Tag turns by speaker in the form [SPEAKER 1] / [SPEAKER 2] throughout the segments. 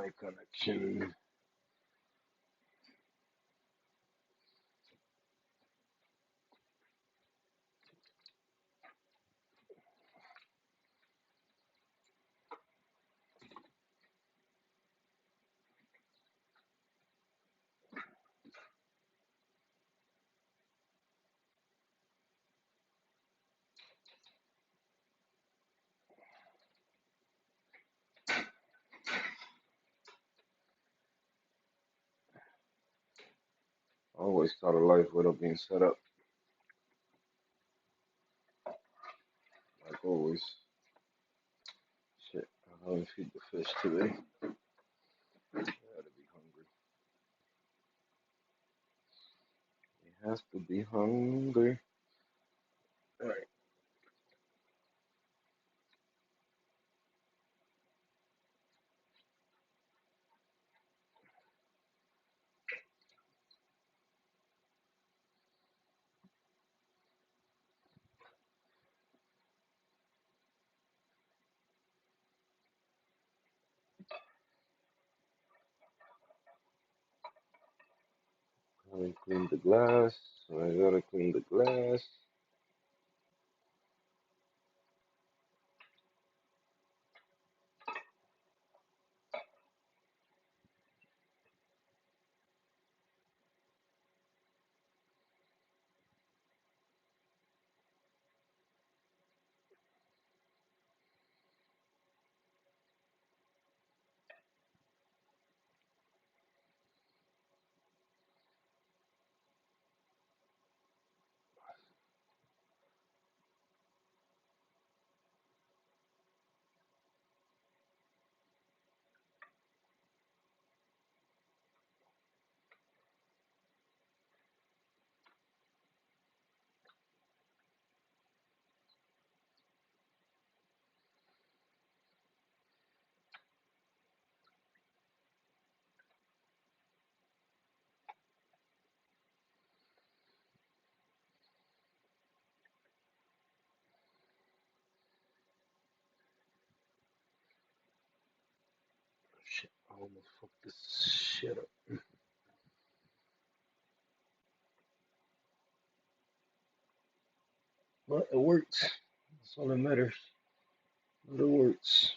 [SPEAKER 1] my connection. I always start a life without being set up, like always. Shit, I haven't feed the fish today. I gotta be hungry. It has to be hungry. Alright, I clean the glass. I gotta clean the glass. Shit, I almost fucked this shit up. But it works. That's all that matters. But it works.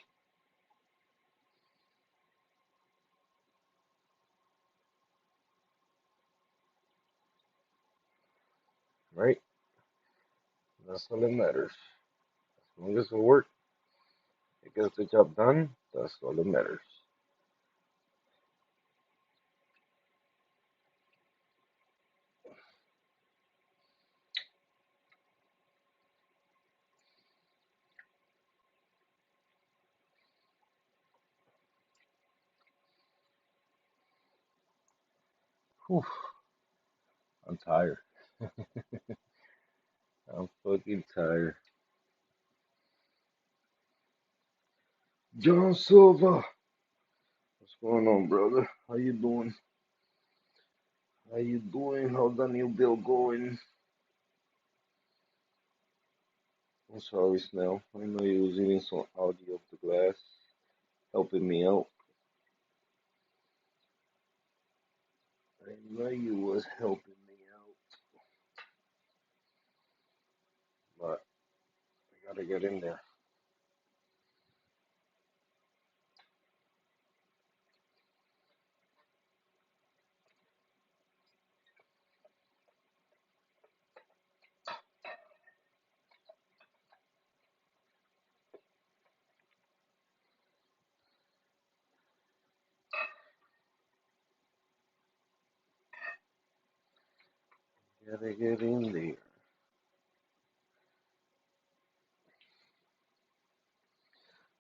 [SPEAKER 1] Right? That's all that matters. As long as it works, it gets the job done. That's all that matters. Whew, I'm tired. I'm fucking tired. John Silva, what's going on, brother? How you doing? How you doing? How's the new bill going? I'm sorry, Snell. I know you was eating some algae off the glass, helping me out. I know you was helping me out, but I gotta get in there. Gotta get in there.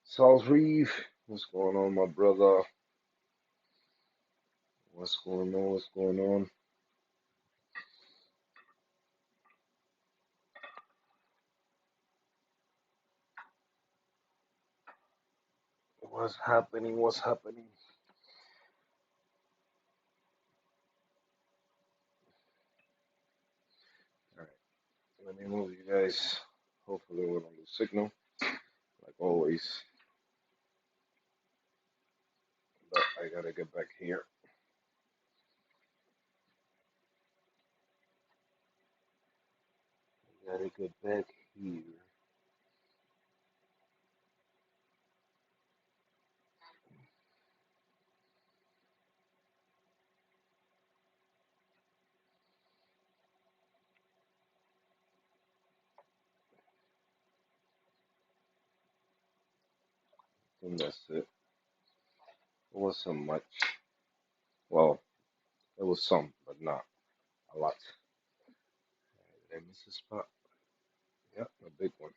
[SPEAKER 1] South Reef, what's going on, my brother? What's going on? What's going on? What's happening? What's happening? All right, let me move you guys. Hopefully, we don't lose signal, like always. but I gotta get back here. Gotta get back here. And that's it. It wasn't much. Well, it was some, but not a lot. Did I miss a spot? Yep, a big one.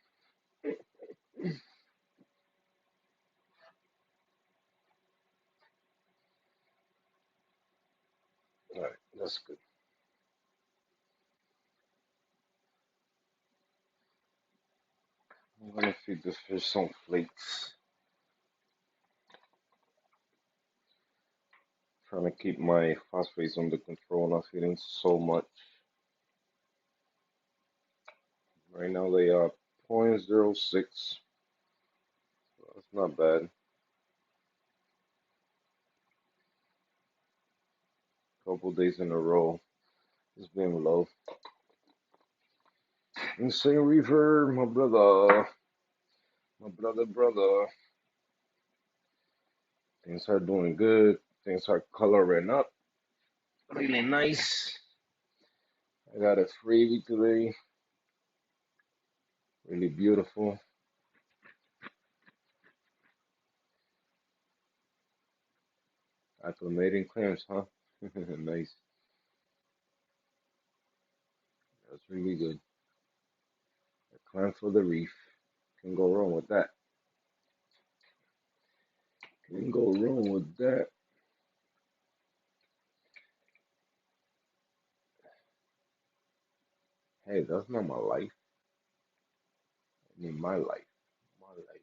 [SPEAKER 1] Alright, that's good. I'm gonna feed the fish some flakes. Trying to keep my phosphates under control, not feeding so much. Right now they are 0.06. That's not bad. Couple days in a row. It's been low. Insane Reaver, my brother. My brother. Things are doing good. Things are coloring up. Really nice. I got a freebie today. Really beautiful. Acclimating clams, huh? Nice. That's really good. A clam for the reef. Can go wrong with that. Can go wrong with that. Hey, that's not my life. I mean, my life. My life.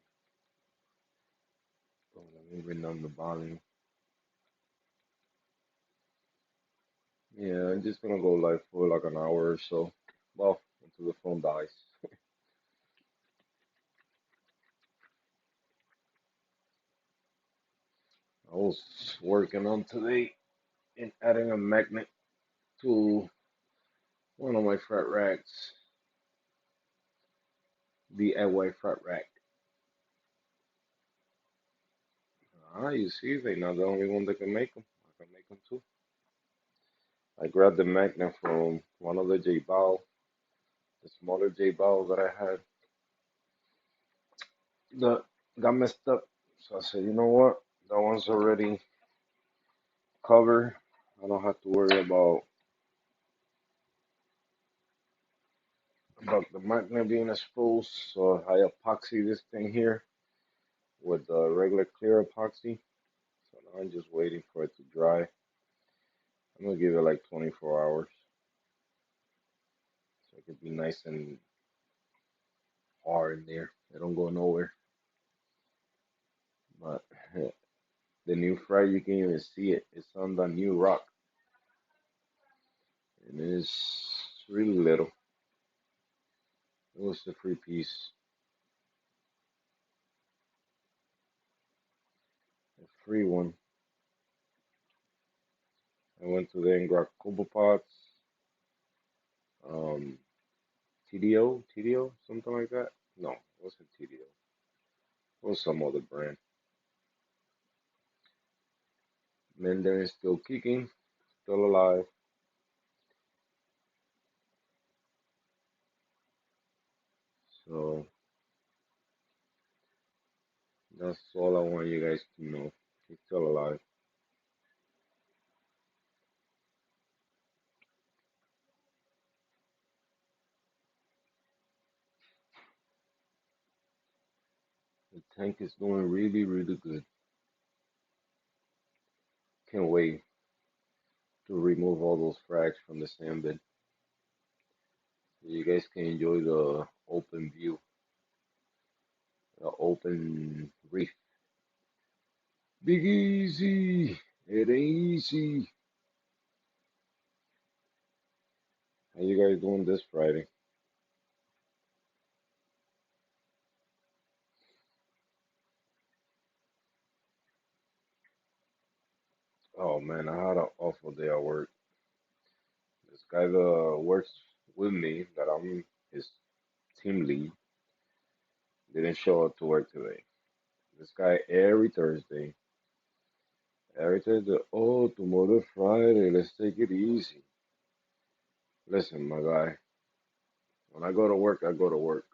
[SPEAKER 1] So let me renumb the volume. Yeah, I'm just gonna go live for like an hour or so. Well, until the phone dies. I was working on today and adding a magnet to one of my frat racks, the DIY frat rack. Ah, you see, they're not the only one that can make them. I can make them too. I grabbed the magnet from one of the J Bow, the smaller J Bow that I had that got messed up. So I said, you know what? That one's already covered. I don't have to worry about the magnet being exposed. So I epoxy this thing here with the regular clear epoxy. So now I'm just waiting for it to dry. I'm gonna give it like 24 hours so it could be nice and hard in there. It don't go nowhere. But the new fry, you can even see it. It's on the new rock, and it's really little. It was a free piece, a free one. I went to the Ingra Kubo Pots, um, TDO, something like that. No, it wasn't TDO. It was some other brand. Mender is still kicking, still alive. So that's all I want you guys to know. He's still alive. The tank is doing really, really good. Can't wait to remove all those frags from the sand bed so you guys can enjoy the open view, the open reef. Big easy. It ain't easy. How you guys doing this Friday? Oh man, I had an awful day at work. This guy that works with me, that I'm his team lead, didn't show up to work today. This guy every Thursday, oh, tomorrow Friday, let's take it easy. Listen, my guy, when I go to work, I go to work.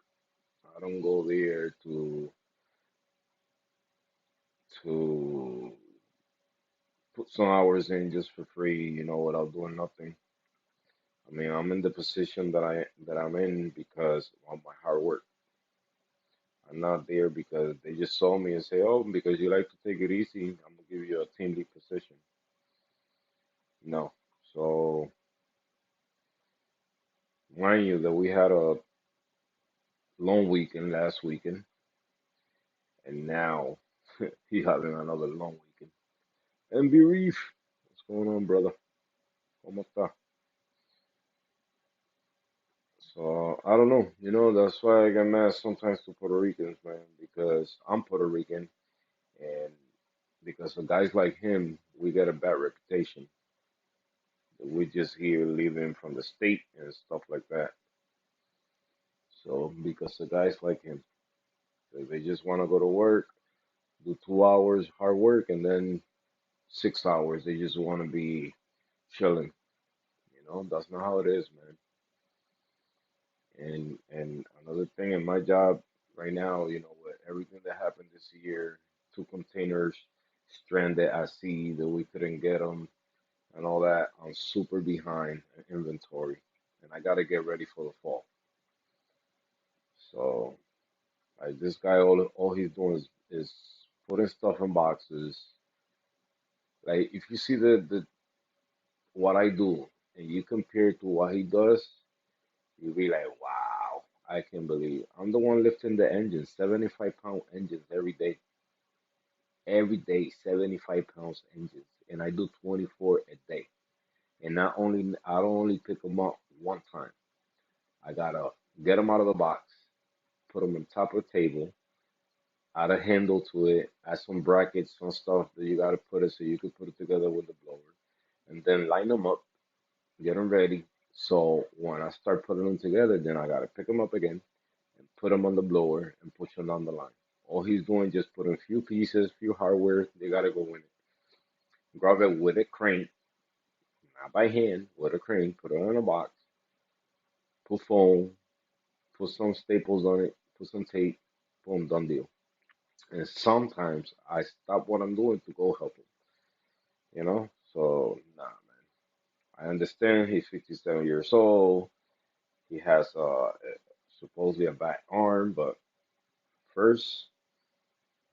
[SPEAKER 1] I don't go there to put some hours in just for free, without doing nothing. I mean, I'm in the position that I'm in because of my hard work. I'm not there because they just saw me and say, "Oh, because you like to take it easy, I'm gonna give you a team lead position." No. So mind you that we had a long weekend last weekend, and now he having another long weekend. And be Reef, what's going on, brother? ¿Cómo está? So I don't know. That's why I get mad sometimes to Puerto Ricans, man, because I'm Puerto Rican, and because of guys like him, we get a bad reputation. We just here living from the state and stuff like that. So because of guys like him, they just want to go to work, do 2 hours hard work, and then 6 hours they just want to be chilling. That's not how it is, man. And another thing in my job right now, with everything that happened this year, two containers stranded at sea that we couldn't get them and all that, I'm super behind in inventory, and I got to get ready for the fall. So like this guy, all he's doing is putting stuff in boxes. Like if you see the what I do and you compare it to what he does, you'll be like, wow, I can't believe I'm the one lifting the engines, 75-pound engines every day, 75 pounds engines, and I do 24 a day. And I don't only pick them up one time. I gotta get them out of the box, put them on top of the table, add a handle to it, add some brackets, some stuff that you gotta put it so you can put it together with the blower, and then line them up, get them ready. So when I start putting them together, then I gotta pick them up again and put them on the blower and push them down the line. All he's doing just putting a few pieces, few hardware. They gotta go in it. Grab it with a crane, not by hand, with a crane. Put it in a box. Put foam. Put some staples on it. Put some tape. Boom, done deal. And sometimes I stop what I'm doing to go help him. So nah, man. I understand he's 57 years old. He has supposedly a bad arm, but first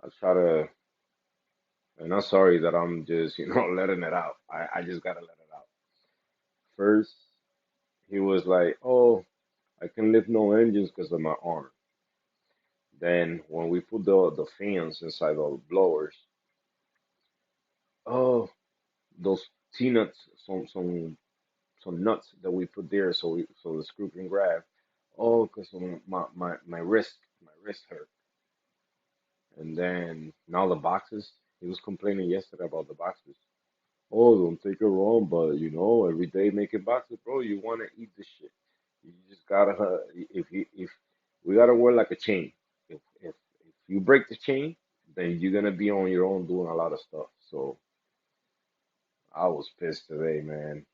[SPEAKER 1] I try to. And I'm sorry that I'm just letting it out. I just gotta let it out. First, he was like, "Oh, I can lift no engines because of my arm." Then when we put the fans inside the blowers, oh, those T-nuts, some nuts that we put there so the screw can grab. Oh, because my wrist hurt. And then now the boxes. He was complaining yesterday about the boxes. Oh, don't take it wrong, but every day making boxes, bro, you want to eat this shit. You just gotta if we gotta wear like a chain. If you break the chain, then you're gonna be on your own doing a lot of stuff. So I was pissed today, man.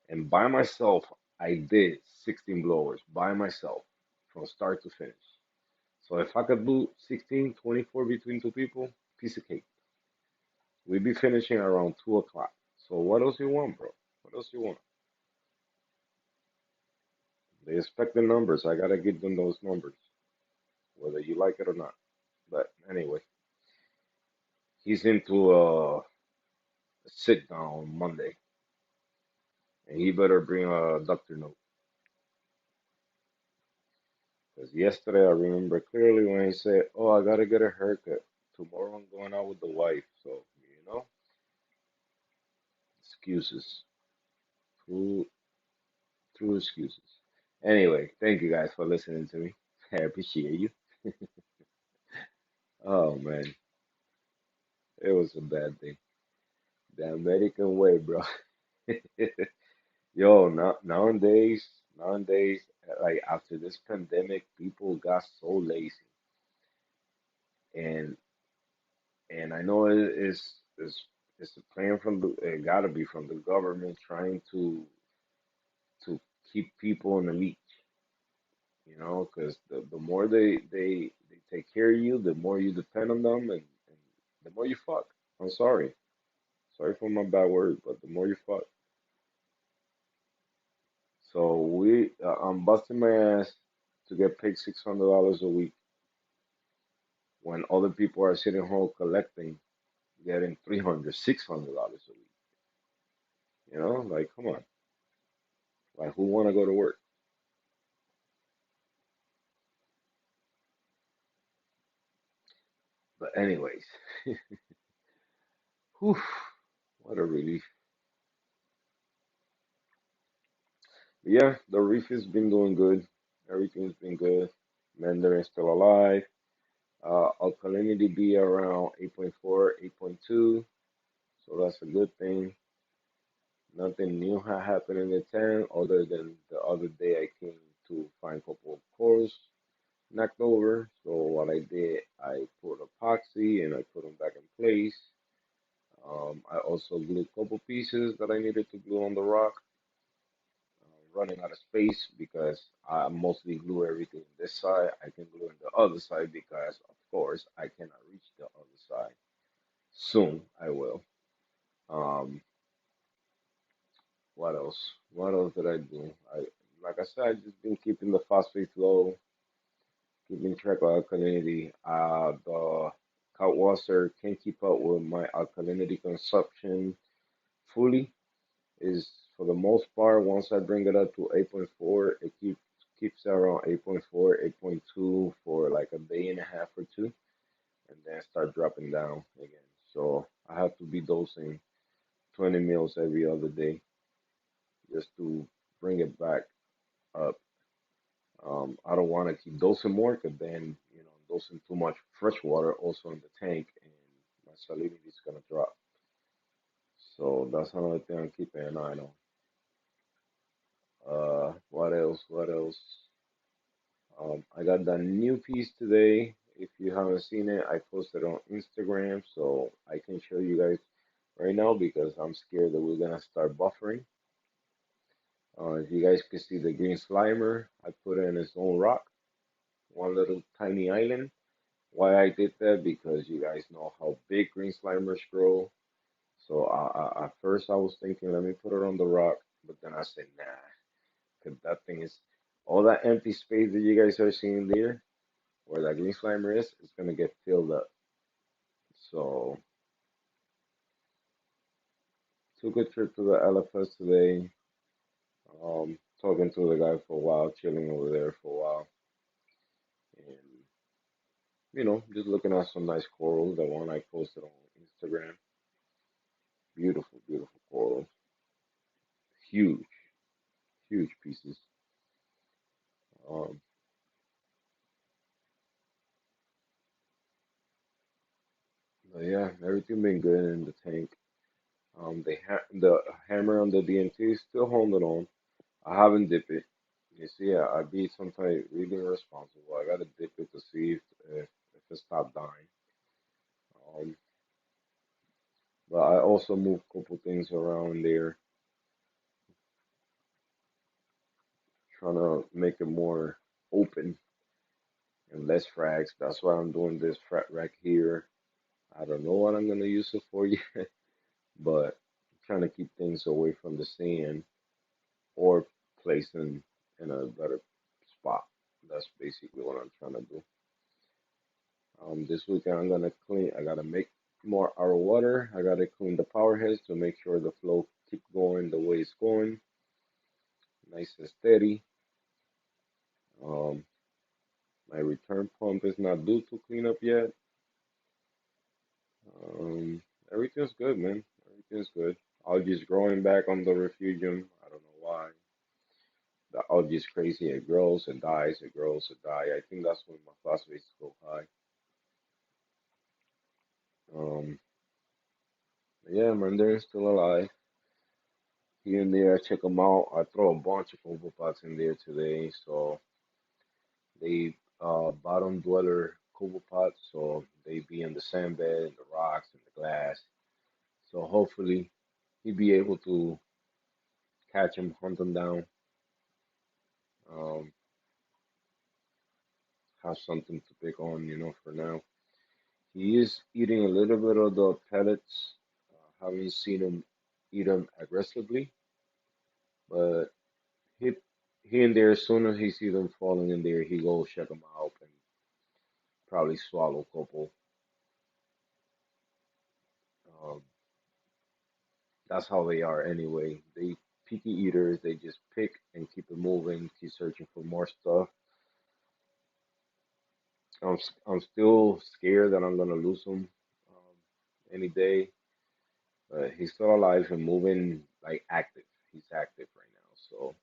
[SPEAKER 1] And by myself, I did 16 blowers by myself from start to finish. So if I could do 16, 24 between two people, piece of cake. We'd be finishing around 2 o'clock. So what else you want, bro? What else you want? They expect the numbers. I gotta give them those numbers, whether you like it or not. But anyway, he's into a sit down Monday, and he better bring a doctor note. Because yesterday I remember clearly when he said, "Oh, I gotta get a haircut. Tomorrow I'm going out with the wife." So excuses, true, true excuses. Anyway, thank you guys for listening to me. I appreciate you. Oh man, it was a bad day. The American way, bro. Yo, nowadays, like after this pandemic, people got so lazy, and I know it's a plan from it gotta be from the government trying to keep people in the leech, because the more they take care of you, the more you depend on them, and the more you fuck. I'm sorry for my bad word, but the more you fuck. So I'm busting my ass to get paid $600 a week when other people are sitting home collecting, getting 300, $600 a week. Like come on, like who want to go to work? But anyways, whew, what a relief. But yeah, the reef has been doing good. Everything's been good. Mender is still alive. Alkalinity be around 8.4, 8.2, so that's a good thing. Nothing new happened in the tank other than the other day I came to find a couple of corals knocked over. So what I did, I put epoxy and I put them back in place. I also glued a couple pieces that I needed to glue on the rock. Running out of space because I mostly glue everything this side. I can glue on the other side because, of course, I cannot reach the other side. Soon I will. Um, what else? What else did I do? Like I said, I just been keeping the phosphate low, keeping track of alkalinity. The cut water can keep up with my alkalinity consumption fully. Is for the most part, once I bring it up to 8.4, it keeps around 8.4, 8.2 for like a day and a half or two, and then start dropping down again. So I have to be dosing 20 mils every other day just to bring it back up. I don't want to keep dosing more because then, dosing too much fresh water also in the tank and my salinity is gonna drop. So that's another thing I'm keeping an eye on. What else? What else? I got that new piece today. If you haven't seen it, I posted on Instagram, so I can show you guys right now because I'm scared that we're gonna start buffering. If you guys can see the green slimer, I put in its own rock, one little tiny island. Why I did that? Because you guys know how big green slimers grow. So at first I was thinking, let me put it on the rock, but then I said, nah, because that thing is all that empty space that you guys are seeing there, where that green slimer is, it's gonna get filled up. So took a trip to the LFS today. Talking to the guy for a while, chilling over there for a while, and just looking at some nice corals. The one I posted on Instagram, beautiful, beautiful corals, huge, huge pieces. Um, but yeah, everything been good in the tank. The hammer on the DNT is still holding on. I haven't dipped it. You see, I be sometimes really irresponsible. I gotta dip it to see if it stopped dying. Um, but I also moved a couple things around there, trying to make it more open and less frags. That's why I'm doing this frat rack here. I don't know what I'm gonna use it for yet, but I'm trying to keep things away from the sand or placing in a better spot. That's basically what I'm trying to do. This weekend I'm gonna clean. I gotta make more our water. I gotta clean the power heads to make sure the flow keep going the way it's going, nice and steady. Um, my return pump is not due to clean up yet. Um, everything's good, man. Everything's good. Algae's growing back on the refugium. I don't know why. The algae's crazy. It grows, it dies, it grows, it dies. I think that's when my phosphates go high. Um, Yeah, man, they're still alive. Here and there, I check them out. I throw a bunch of cobra pots in there today. So they bottom dweller cobra pots, so they be in the sand bed, the rocks, and the glass. So hopefully he'd be able to catch them, hunt them down, um, have something to pick on, for now. He is eating a little bit of the pellets. Haven't seen him eat them aggressively, but he here and there, as soon as he sees them falling in there, he goes check them out and probably swallow a couple. Um, that's how they are anyway. They picky eaters. They just pick and keep it moving, keep searching for more stuff. I'm still scared that I'm gonna lose him any day, but he's still alive and moving like active. He's active right now, so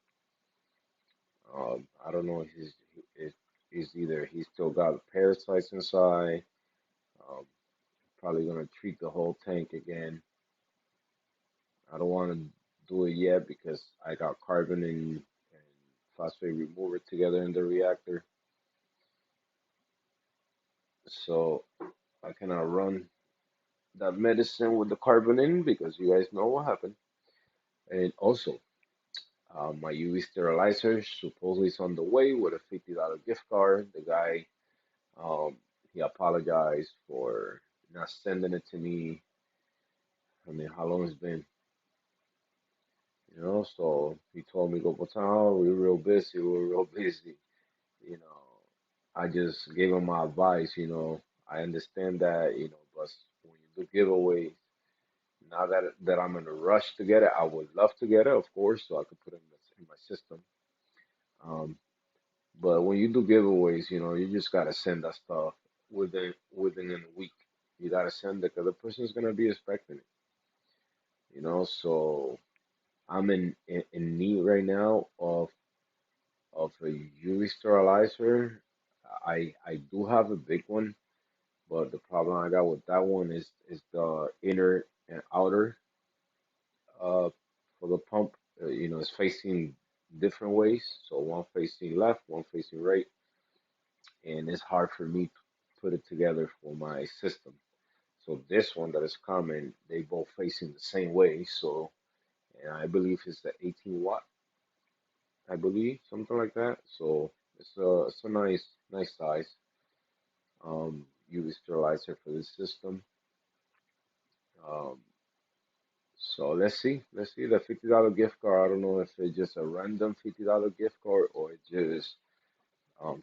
[SPEAKER 1] I don't know if he's either he's still got parasites inside. Um, Probably gonna treat the whole tank again. I don't want to do it yet because I got carbon and phosphate remover together in the reactor, so I cannot run that medicine with the carbon in because you guys know what happened. And also, my UV sterilizer supposedly is on the way with a $50 gift card. The guy, um, he apologized for not sending it to me. I mean, how long it's been, So he told me, go, Botão, we were real busy. We were real busy. You know, I just gave him my advice. I understand that, but when you do giveaways, now that I'm in a rush to get it, I would love to get it, of course, so I could put it in my system. Um, but when you do giveaways, you just gotta send that stuff within a week. You gotta send it because the person's gonna be expecting it. So I'm in need right now of a UV sterilizer. I do have a big one, but the problem I got with that one is the inner and outer uh for the pump. It's facing different ways. So one facing left, one facing right, and it's hard for me to put it together for my system. So this one that is coming, they both facing the same way. So and I believe it's the 18 watt, I believe, something like that. So it's a nice size UV sterilizer for this system. Um, so let's see the $50 gift card. I don't know if it's just a random $50 gift card or it's just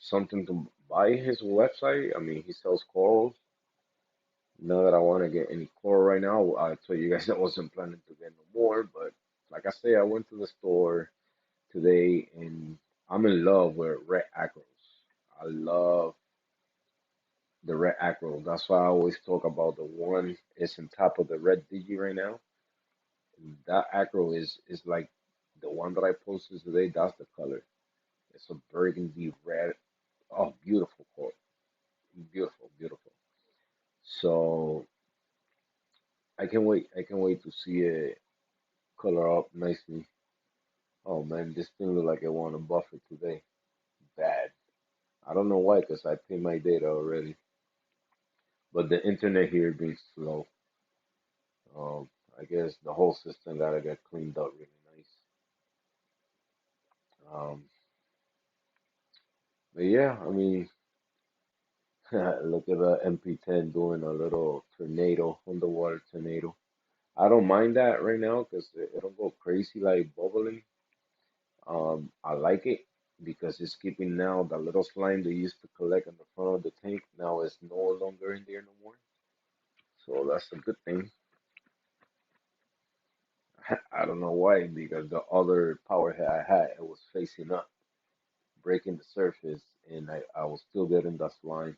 [SPEAKER 1] something to buy his website. I mean, he sells corals. Not that I want to get any coral right now. I told you guys I wasn't planning to get no more, but like I say, I went to the store today and I'm in love with red acros. I love the red acro. That's why I always talk about the one is on top of the red digi right now. That acro is like the one that I posted today. That's the color. It's a burgundy red. Oh, beautiful coral. Beautiful, beautiful. So I can wait. I can wait to see it color up nicely. Oh man, this thing look like it want a buffer today. Bad. I don't know why, because I pay my data already. But the internet here being slow. Um, I guess the whole system gotta get cleaned up really nice. Um, but yeah, I mean, look at the MP10 doing a little tornado, underwater tornado. I don't mind that right now because it'll go crazy like bubbling. I like it because it's keeping now the little slime they used to collect in the front of the tank now is no longer in there no more. So that's a good thing. I don't know why because the other power head I had it was facing up, breaking the surface, and I was still getting that slime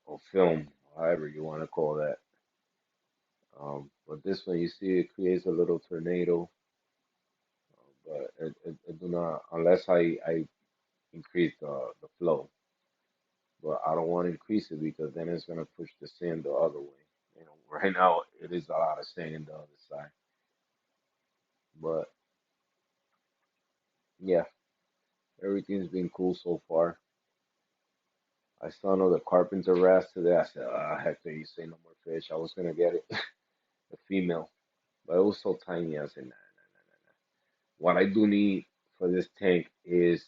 [SPEAKER 1] or film, however you want to call that. But this one, you see, it creates a little tornado, but it do not unless I increase the flow. But I don't want to increase it because then it's gonna push the sand the other way. Right now it is a lot of sand the other side. But yeah, everything's been cool so far. I saw another carpenter wrasse today. I said, Hector, you say no more fish. I was gonna get it, a female, but it was so tiny. I said, nah, nah, nah, nah, nah. What I do need for this tank is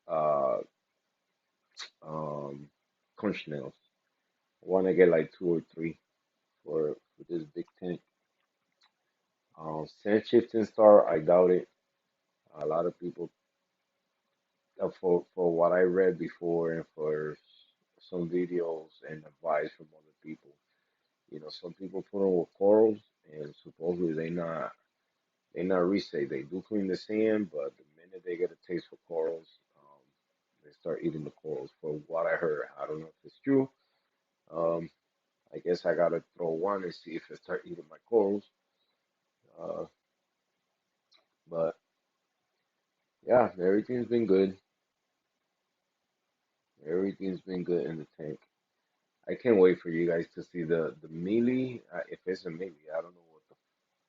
[SPEAKER 1] uh um conch nails. I want to get like two or three for this big tank. Sand shifting star, I doubt it. A lot of people, for what I read before and for some videos and advice from other people, some people put on with corals, and supposedly they not resafe. They do clean the sand, but the minute they get a taste for corals, they start eating the corals. For what I heard, I don't know if it's true. Um, I guess I gotta throw one and see if it start eating my corals. Uh, but yeah, everything's been good. Everything's been good in the tank. I can't wait for you guys to see the mealy. If it's a mealy, I don't know what the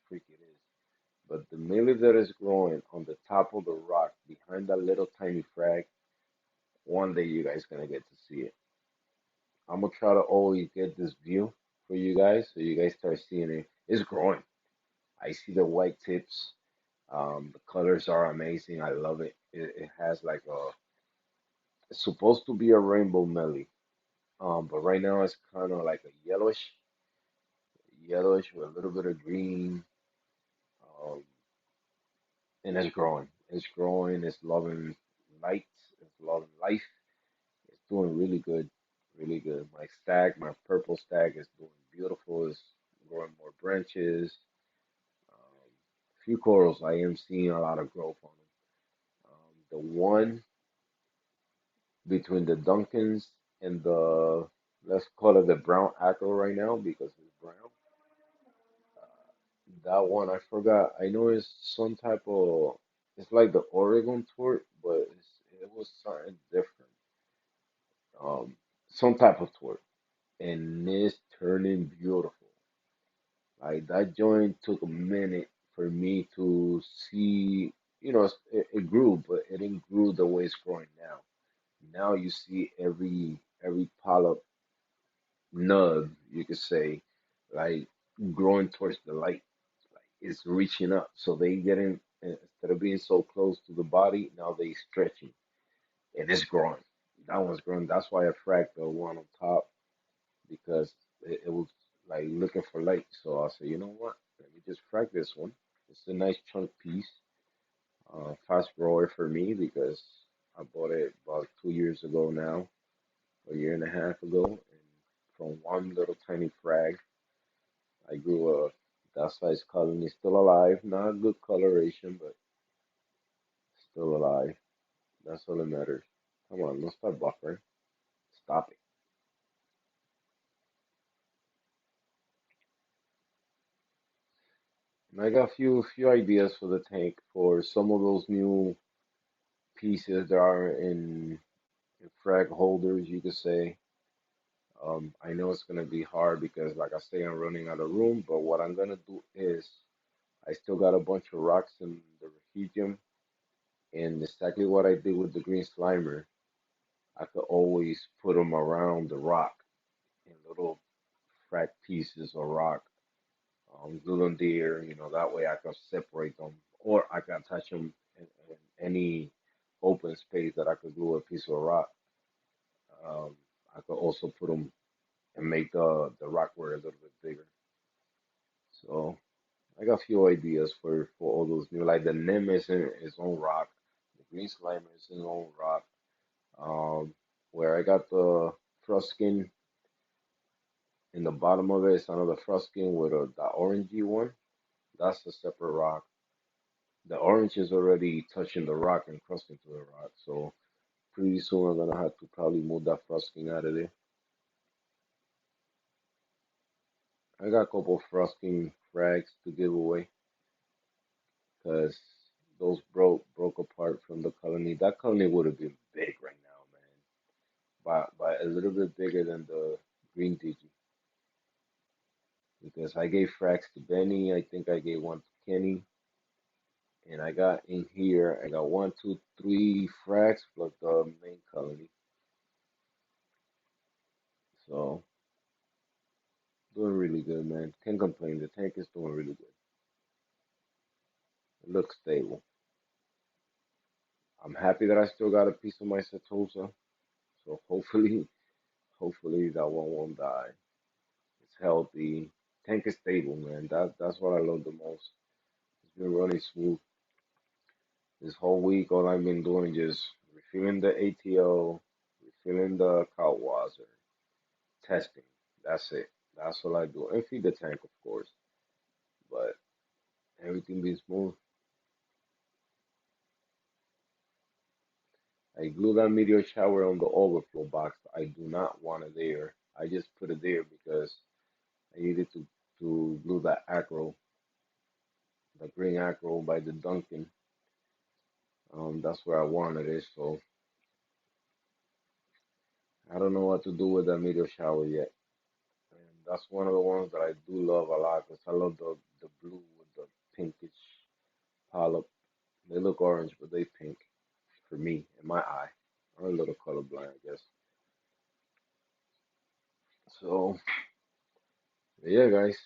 [SPEAKER 1] freak it is, but the mealy that is growing on the top of the rock behind that little tiny frag. One day you guys gonna get to see it. I'm gonna try to always get this view for you guys, so you guys start seeing it. It's growing. I see the white tips. The colors are amazing. I love it. It has like it's supposed to be a rainbow mealy. But right now it's kind of like a yellowish with a little bit of green. Um, and it's growing. It's growing. It's loving light. It's loving life. It's doing really good, really good. My purple stag is doing beautiful. It's growing more branches. Few corals, I am seeing a lot of growth on them. The one between the Duncans and let's call it the brown acro right now because it's brown. That one I forgot. I know it's some type of. It's like the Oregon tour, but it was something different. Um, some type of tour, and it's turning beautiful. Like that joint took a minute for me to see. It grew, but it didn't grow the way it's growing now. Now you see every polyp nub, you could say, like growing towards the light. Like it's reaching up. So they getting instead of being so close to the body, now they stretching and it's growing. That one's growing. That's why I fracked the one on top because it was like looking for light. So I said, you know what? Let me just frack this one. It's a nice chunk piece. Fast grower for me because I bought it about 2 years ago now, a year and a half ago, and from one little tiny frag, I grew a that size colony, still alive. Not good coloration, but still alive. That's all that matters. Come on, don't start buffering. Stop it. And I got a few ideas for the tank for some of those new pieces that are in frag holders, you could say. I know it's gonna be hard because, like I say, I'm running out of room. But what I'm gonna do is, I still got a bunch of rocks in the refugium, and exactly what I did with the green slimer, I could always put them around the rock in little frag pieces of rock, glue them there. That way I can separate them, or I can attach them in any open space that I could glue a piece of rock. Um, I could also put them and make the rock ware a little bit bigger. So I got a few ideas for all those new, like the Nim is in its own rock, the Green Slime is in its own rock. Um, where I got the frost skin in the bottom of it, it's another frost skin with the orangey one. That's a separate rock. The orange is already touching the rock and crusting to the rock, so pretty soon I'm gonna have to probably move that frost skin out of there. I got a couple of frosting frags to give away because those broke apart from the colony. That colony would have been big right now, man. By a little bit bigger than the green Digi. because I gave frags to Benny. I think I gave one to Kenny, and I got in here. I got one, two, three frags plus the main colony. So doing really good, man. Can't complain. The tank is doing really good. It looks stable. I'm happy that I still got a piece of my Setosa. So hopefully that one won't die. It's healthy. Tank is stable, man. That's what I love the most. It's been running smooth this whole week. All I've been doing is refilling the ATO, refilling the Kalwazer, testing. That's it. That's all I do. And feed the tank, of course. But everything be smooth. I glue that meteor shower on the overflow box. I do not want it there. I just put it there because I needed to glue that acro, the green acro by the Duncan. That's where I wanted it. So I don't know what to do with that meteor shower yet. And that's one of the ones that I do love a lot because I love the blue with the pinkish polyp. They look orange, but they pink for me in my eye. I'm a little colorblind, I guess. So yeah, guys,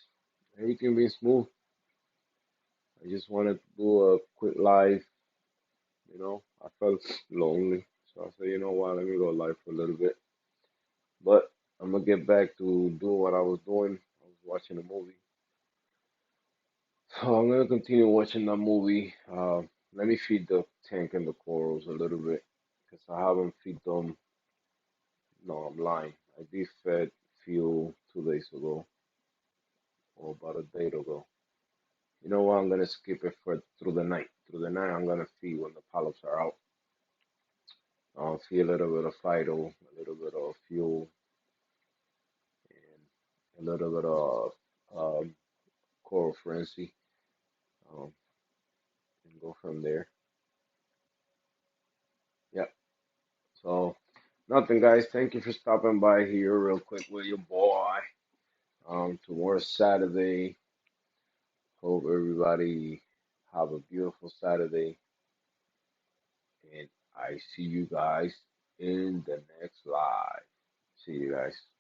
[SPEAKER 1] everything been smooth. I just wanted to do a quick live. I felt lonely, so I said, you know what, let me go live for a little bit. But I'm gonna get back to doing what I was doing. I was watching a movie, so I'm gonna continue watching that movie. Let me feed the tank and the corals a little bit because I haven't feed them. No, I'm lying. I did fed fuel 2 days ago or about a day ago. You know what? I'm gonna skip it for through the night. Through the night, I'm gonna feed when the polyps are out. Feed a little bit of Fido, a little bit of fuel, and a little bit of coral frenzy, um, and go from there. Yep. So nothing, guys. Thank you for stopping by here real quick with your boy. Tomorrow's Saturday. Hope everybody have a beautiful Saturday, and I see you guys in the next live. See you guys.